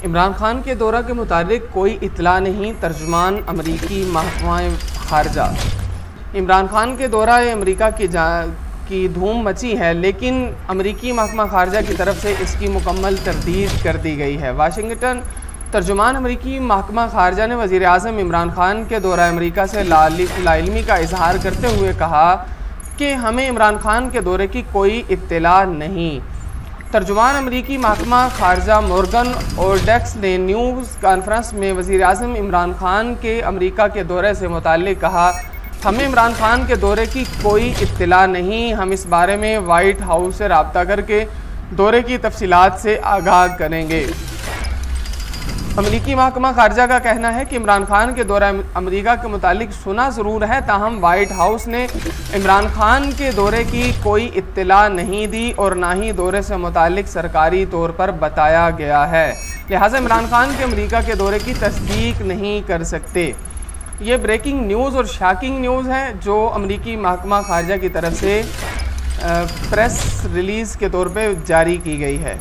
عمران خان کے دورہ کے متعلق کوئی اطلاع نہیں، ترجمان امریکی محکمہ خارجہ۔ عمران خان کے دورہ امریکہ کی دھوم مچی ہے، لیکن امریکی محکمہ خارجہ کی طرف سے اس کی مکمل تردید کر دی گئی ہے۔ واشنگٹن۔ ترجمان امریکی محکمہ خارجہ نے وزیر اعظم عمران خان کے دورہ امریکہ سے لاعلمی کا اظہار کرتے ہوئے کہا کہ ہمیں عمران خان کے دورے کی کوئی اطلاع نہیں۔ ترجمان امریکی محکمہ خارجہ مورگن اورڈیکس نے نیوز کانفرنس میں وزیر اعظم عمران خان کے امریکہ کے دورے سے متعلق کہا، ہمیں عمران خان کے دورے کی کوئی اطلاع نہیں، ہم اس بارے میں وائٹ ہاؤس سے رابطہ کر کے دورے کی تفصیلات سے آگاہ کریں گے۔ امریکی محکمہ خارجہ کا کہنا ہے کہ عمران خان کے دورہ امریکہ کے متعلق سنا ضرور ہے، تاہم وائٹ ہاؤس نے عمران خان کے دورے کی کوئی اطلاع نہیں دی اور نہ ہی دورے سے متعلق سرکاری طور پر بتایا گیا ہے، لہٰذا عمران خان کے امریکہ کے دورے کی تصدیق نہیں کر سکتے۔ یہ بریکنگ نیوز اور شاکنگ نیوز ہے جو امریکی محکمہ خارجہ کی طرف سے پریس ریلیز کے طور پہ جاری کی گئی ہے۔